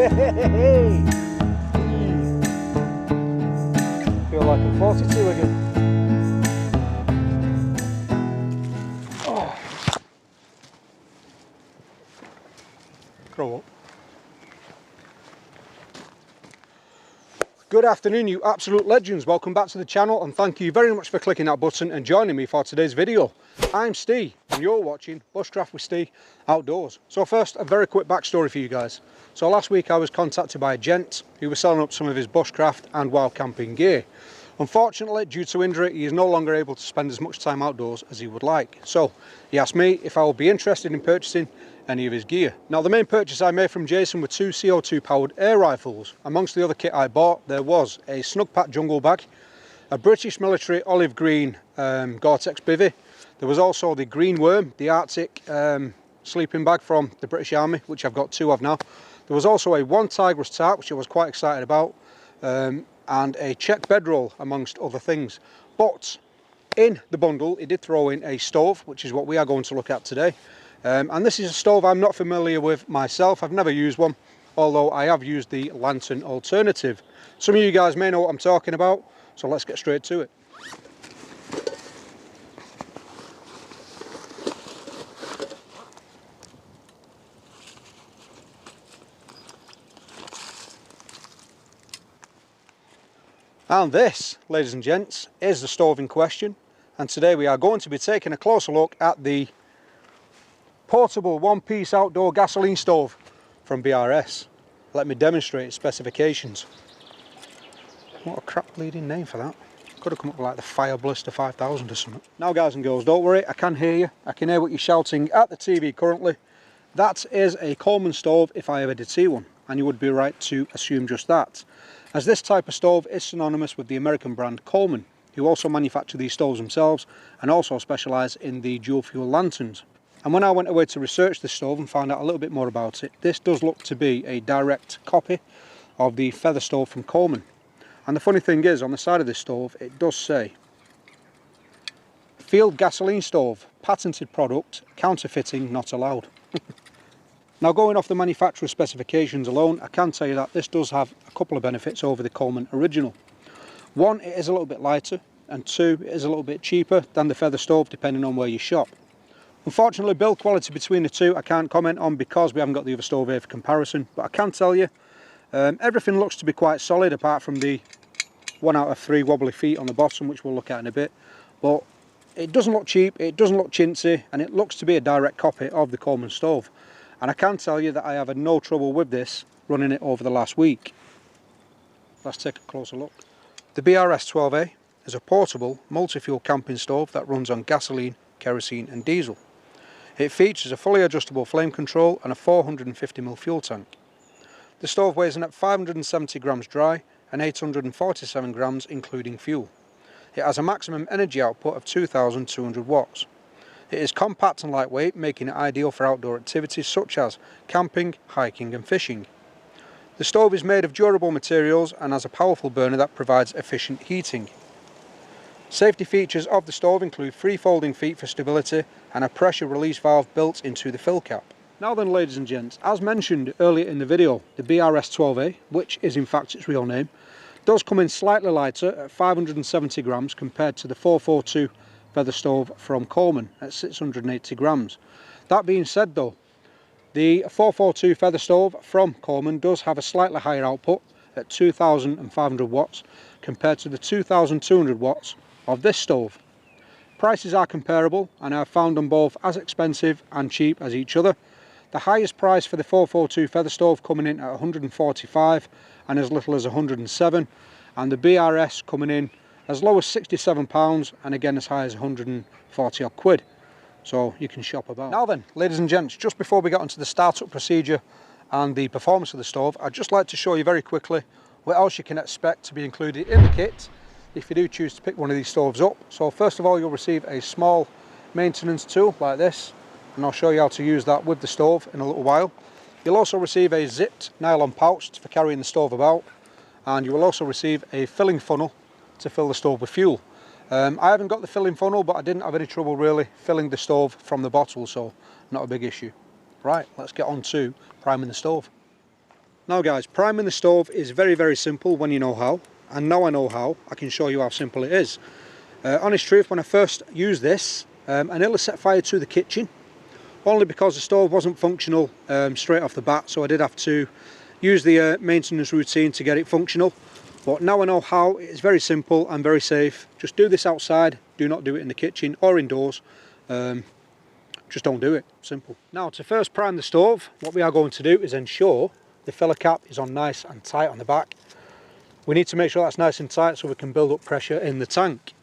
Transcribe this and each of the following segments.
Feel like I'm 42 again. Oh. Grow up. Good afternoon, you absolute legends. Welcome back to the channel and thank you very much for clicking that button and joining me for today's video. I'm Steve and you're watching Bushcraft with Steve Outdoors. So first, a very quick backstory for you guys. So last week I was contacted by a gent who was selling up some of his bushcraft and wild camping gear. Unfortunately, due to injury, he is no longer able to spend as much time outdoors as he would like. So he asked me if I would be interested in purchasing any of his gear. Now, the main purchase I made from Jason were two CO2 powered air rifles. Amongst the other kit I bought, there was a snug pack jungle bag, a British military olive green Gore-Tex bivvy. There was also the green worm, the Arctic sleeping bag from the British Army, which I've got two of now. There was also a one Tigress tarp, which I was quite excited about, and a Czech bedroll, amongst other things. But in the bundle, it did throw in a stove, which is what we are going to look at today. And this is a stove I'm not familiar with myself. I've never used one, although I have used the lantern alternative. Some of you guys may know what I'm talking about, so let's get straight to it. And this, ladies and gents, is the stove in question. And today we are going to be taking a closer look at the portable one-piece outdoor gasoline stove from BRS. Let me demonstrate its specifications. What a crap bleeding name for that. Could have come up with like the Fire Blister 5000 or something. Now guys and girls, don't worry, I can hear you. I can hear what you're shouting at the TV currently. That is a Coleman stove if I ever did see one. And you would be right to assume just that, as this type of stove is synonymous with the American brand Coleman, who also manufacture these stoves themselves and also specialise in the dual fuel lanterns. And when I went away to research this stove and find out a little bit more about it, this does look to be a direct copy of the feather stove from Coleman. And the funny thing is, on the side of this stove it does say field gasoline stove, patented product, counterfeiting not allowed. Now, going off the manufacturer's specifications alone, I can tell you that this does have a couple of benefits over the Coleman original. One, it is a little bit lighter, and two, it is a little bit cheaper than the feather stove depending on where you shop. Unfortunately, build quality between the two I can't comment on because we haven't got the other stove here for comparison, but I can tell you everything looks to be quite solid apart from the 1 out of 3 wobbly feet on the bottom, which we'll look at in a bit. But it doesn't look cheap, it doesn't look chintzy, and it looks to be a direct copy of the Coleman stove. And I can tell you that I have had no trouble with this running it over the last week. Let's take a closer look. The Brs12A is a portable multi-fuel camping stove that runs on gasoline, kerosene and diesel. It features a fully adjustable flame control and a 450ml fuel tank. The stove weighs in at 570 grams dry and 847 grams including fuel. It has a maximum energy output of 2,200 watts. It is compact and lightweight, making it ideal for outdoor activities such as camping, hiking and fishing. The stove is made of durable materials and has a powerful burner that provides efficient heating. Safety features of the stove include 3 folding feet for stability and a pressure release valve built into the fill cap. Now then, ladies and gents, as mentioned earlier in the video, the Brs12A, which is in fact its real name, does come in slightly lighter at 570 grams compared to the 442 feather stove from Coleman at 680 grams. That being said though, the 442 feather stove from Coleman does have a slightly higher output at 2,500 watts compared to the 2,200 watts of this stove. Prices are comparable and I have found them both as expensive and cheap as each other. The highest price for the 442 feather stove coming in at 145 and as little as 107, and the BRS coming in as low as £67 and again as high as 140 odd quid. So you can shop about. Now then, ladies and gents, just before we get onto the startup procedure and the performance of the stove, I'd just like to show you very quickly what else you can expect to be included in the kit if you do choose to pick one of these stoves up. So first of all, you'll receive a small maintenance tool like this, and I'll show you how to use that with the stove in a little while. You'll also receive a zipped nylon pouch for carrying the stove about, and you will also receive a filling funnel to fill the stove with fuel. I haven't got the filling funnel, but I didn't have any trouble really filling the stove from the bottle, so not a big issue. Right, let's get on to priming the stove. Now guys, priming the stove is very simple when you know how, and now I know how, I can show you how simple it is. Honest truth, when I first used this, I nearly set fire to the kitchen, only because the stove wasn't functional straight off the bat, so I did have to use the maintenance routine to get it functional. But now I know how. It's very simple and very safe. Just do this outside, do not do it in the kitchen or indoors. Just don't do it, simple. Now to first prime the stove, what we are going to do is ensure the filler cap is on nice and tight on the back. We need to make sure that's nice and tight so we can build up pressure in the tank.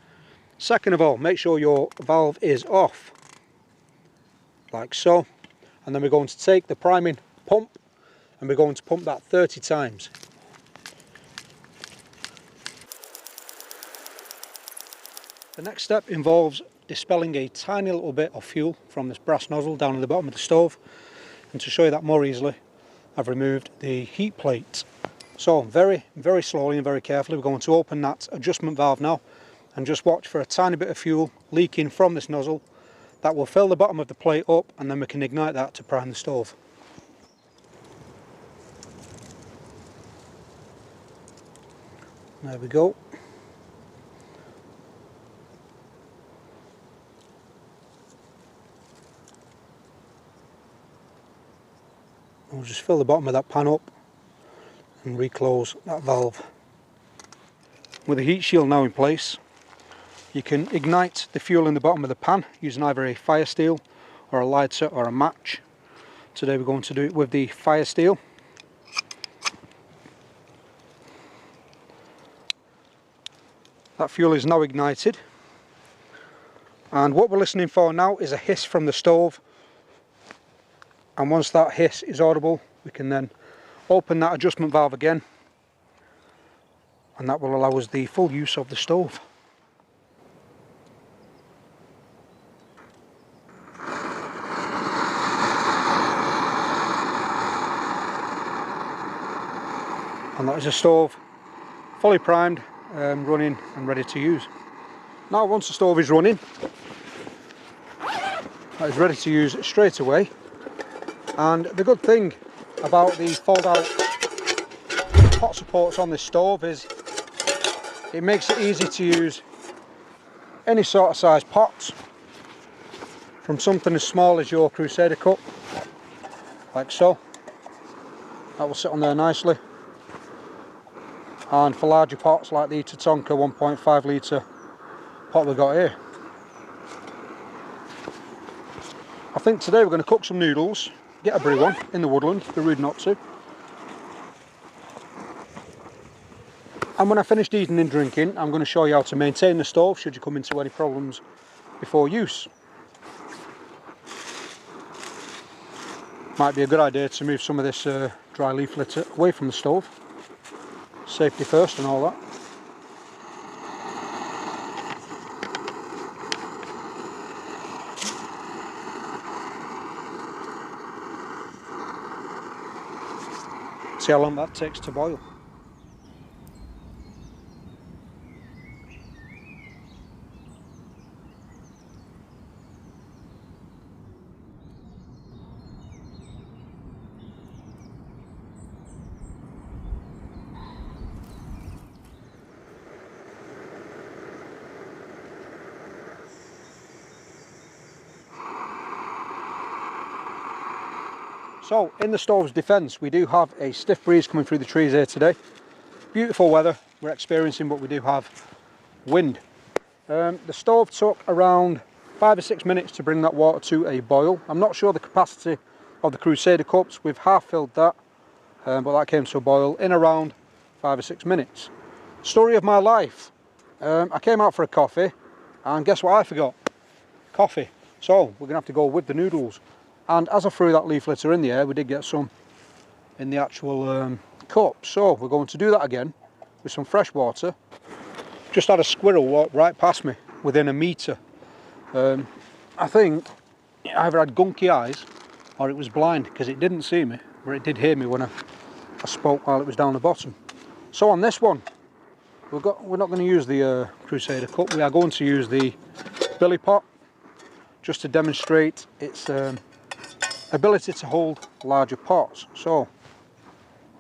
Second of all, make sure your valve is off, like so. And then we're going to take the priming pump and we're going to pump that 30 times. The next step involves dispelling a tiny little bit of fuel from this brass nozzle down at the bottom of the stove. And to show you that more easily, I've removed the heat plate. So very slowly and very carefully, we're going to open that adjustment valve now and just watch for a tiny bit of fuel leaking from this nozzle. That will fill the bottom of the plate up, and then we can ignite that to prime the stove. There we go. We'll just fill the bottom of that pan up and reclose that valve. With the heat shield now in place, you can ignite the fuel in the bottom of the pan using either a fire steel or a lighter or a match. Today we're going to do it with the fire steel. That fuel is now ignited, and what we're listening for now is a hiss from the stove. And once that hiss is audible, we can then open that adjustment valve again, and that will allow us the full use of the stove. And that is a stove fully primed, running and ready to use. Now once the stove is running, that is ready to use straight away. And the good thing about the fold out pot supports on this stove is it makes it easy to use any sort of size pots, from something as small as your Crusader cup, like so. That will sit on there nicely. And for larger pots like the Tatonka 1.5 litre pot we've got here. I think today we're going to cook some noodles. Get a brie one in the woodland, be rude not to. And when I finished eating and drinking, I'm going to show you how to maintain the stove should you come into any problems before use. Might be a good idea to move some of this dry leaf litter away from the stove. Safety first and all that. See how long that takes to boil. So, in the stove's defence, we do have a stiff breeze coming through the trees here today. Beautiful weather we're experiencing, but we do have wind. The stove took around 5 or 6 minutes to bring that water to a boil. I'm not sure the capacity of the Crusader cups. We've half filled that, but that came to a boil in around 5 or 6 minutes. Story of my life. I came out for a coffee, and guess what I forgot? Coffee. So, we're going to have to go with the noodles. And as I threw that leaf litter in the air, we did get some in the actual cup. So we're going to do that again with some fresh water. Just had a squirrel walk right past me within a metre. I think it either had gunky eyes or it was blind, because it didn't see me, but it did hear me when I spoke while it was down the bottom. So on this one, we're not going to use the Crusader cup. We are going to use the billy pot, just to demonstrate its ability to hold larger pots. So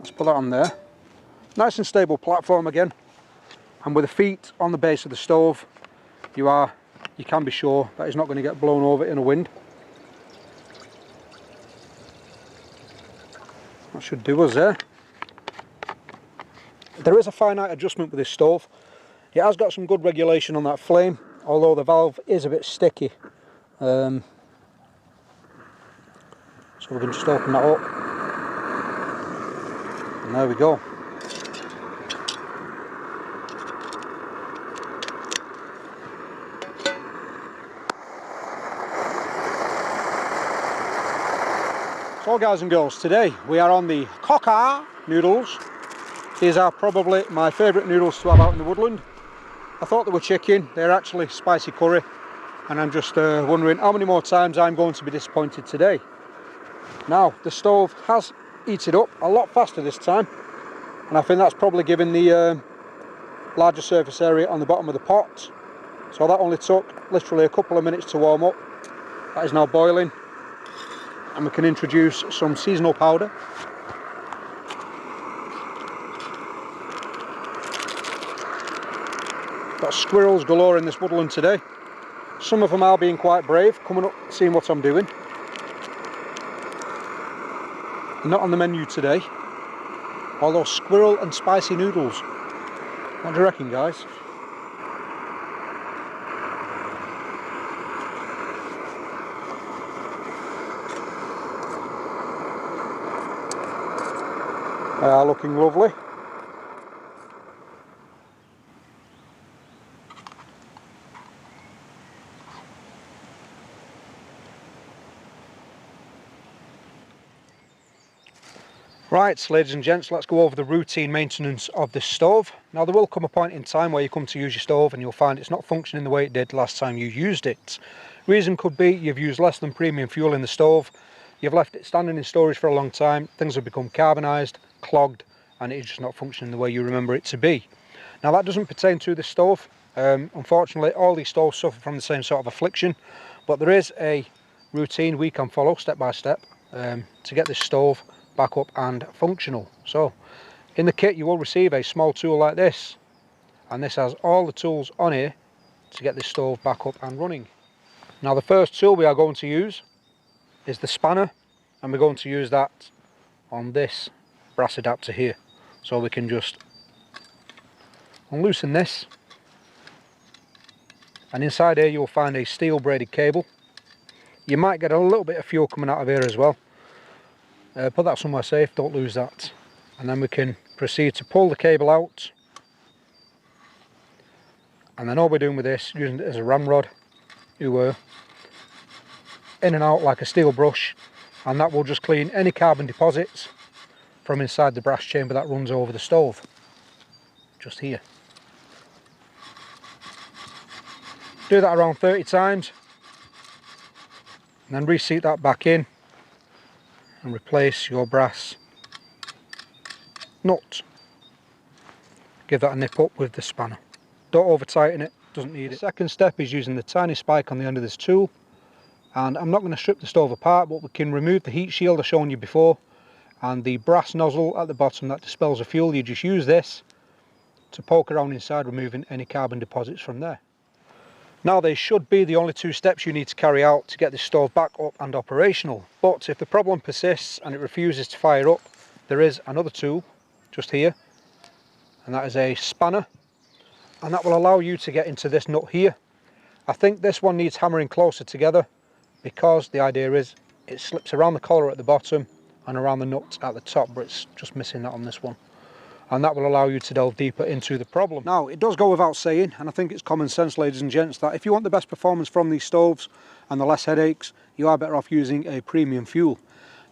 Let's put that on there. Nice and stable platform again, and with the feet on the base of the stove, you can be sure that it's not going to get blown over in a wind. That should do us there. There is a finite adjustment with this stove. It has got some good regulation on that flame, although the valve is a bit sticky. So we can just open that up. And there we go. So guys and girls, today we are on the coca noodles. These are probably my favourite noodles to have out in the woodland. I thought they were chicken, they're actually spicy curry, and I'm just wondering how many more times I'm going to be disappointed today. Now, the stove has heated up a lot faster this time, and I think that's probably given the larger surface area on the bottom of the pot. So that only took literally a couple of minutes to warm up. That is now boiling, and we can introduce some seasonal powder. Got squirrels galore in this woodland today. Some of them are being quite brave, coming up, seeing what I'm doing. Not on the menu today, although squirrel and spicy noodles. What do you reckon, guys? They are looking lovely. Right, ladies and gents, let's go over the routine maintenance of this stove. Now, there will come a point in time where you come to use your stove and you'll find it's not functioning the way it did last time you used it. Reason could be you've used less than premium fuel in the stove, you've left it standing in storage for a long time, things have become carbonised, clogged, and it's just not functioning the way you remember it to be. Now, that doesn't pertain to this stove. Unfortunately, all these stoves suffer from the same sort of affliction, but there is a routine we can follow step by step to get this stove back up and functional. So in the kit you will receive a small tool like this, and this has all the tools on here to get this stove back up and running. Now, the first tool we are going to use is the spanner, and we're going to use that on this brass adapter here. So we can just unloosen this, and inside here you'll find a steel braided cable. You might get a little bit of fuel coming out of here as well. Put that somewhere safe, don't lose that. And then we can proceed to pull the cable out. And then all we're doing with this, using it as a ramrod, in and out like a steel brush, and that will just clean any carbon deposits from inside the brass chamber that runs over the stove. Just here. Do that around 30 times, and then reseat that back in. And replace your brass nut. Give that a nip up with the spanner. Don't over tighten it, doesn't need it. The second step is using the tiny spike on the end of this tool, and I'm not going to strip the stove apart, but we can remove the heat shield I've shown you before, and the brass nozzle at the bottom that dispels the fuel. You just use this to poke around inside, removing any carbon deposits from there. Now, they should be the only two steps you need to carry out to get this stove back up and operational. But if the problem persists and it refuses to fire up, there is another tool just here, and that is a spanner, and that will allow you to get into this nut here. I think this one needs hammering closer together, because the idea is it slips around the collar at the bottom and around the nut at the top, but it's just missing that on this one. And that will allow you to delve deeper into the problem. Now, it does go without saying, and I think it's common sense, ladies and gents, that if you want the best performance from these stoves and the less headaches, you are better off using a premium fuel.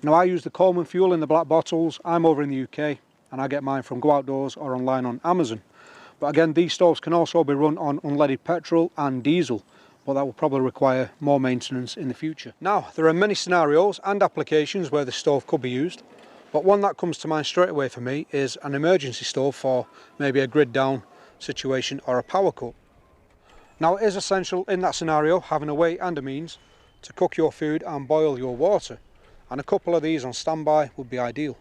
Now, I use the Coleman fuel in the black bottles. I'm over in the UK, and I get mine from Go Outdoors or online on Amazon. But again, these stoves can also be run on unleaded petrol and diesel, but that will probably require more maintenance in the future. Now, there are many scenarios and applications where the stove could be used. But one that comes to mind straight away for me is an emergency stove for maybe a grid down situation or a power cut. Now, it is essential in that scenario having a way and a means to cook your food and boil your water, and a couple of these on standby would be ideal.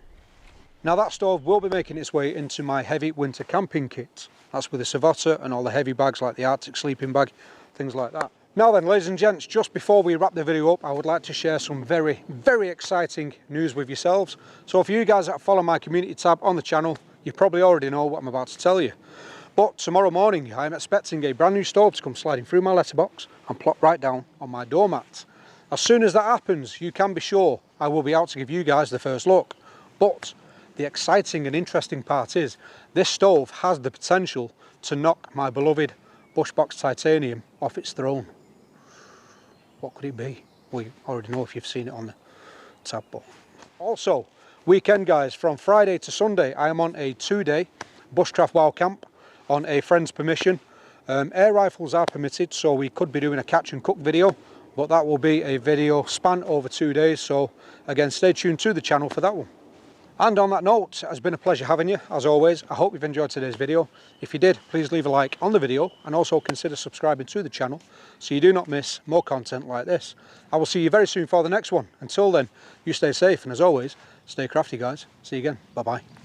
Now that stove will be making its way into my heavy winter camping kit. That's with the Savotta and all the heavy bags like the Arctic sleeping bag, things like that. Now then, ladies and gents, just before we wrap the video up, I would like to share some very, very exciting news with yourselves. So for you guys that follow my community tab on the channel, you probably already know what I'm about to tell you. But tomorrow morning, I'm expecting a brand new stove to come sliding through my letterbox and plop right down on my doormat. As soon as that happens, you can be sure I will be out to give you guys the first look. But the exciting and interesting part is, this stove has the potential to knock my beloved Bushbox Titanium off its throne. What could it be? Well, you already know if you've seen it on the tab. But also, weekend guys, from Friday to Sunday, I am on a 2-day Bushcraft wild camp on a friend's permission. Air rifles are permitted, so we could be doing a catch and cook video, but that will be a video span over 2 days. So again, stay tuned to the channel for that one. And on that note, it has been a pleasure having you, as always. I hope you've enjoyed today's video. If you did, please leave a like on the video and also consider subscribing to the channel so you do not miss more content like this. I will see you very soon for the next one. Until then, you stay safe, and as always, stay crafty guys. See you again. Bye bye.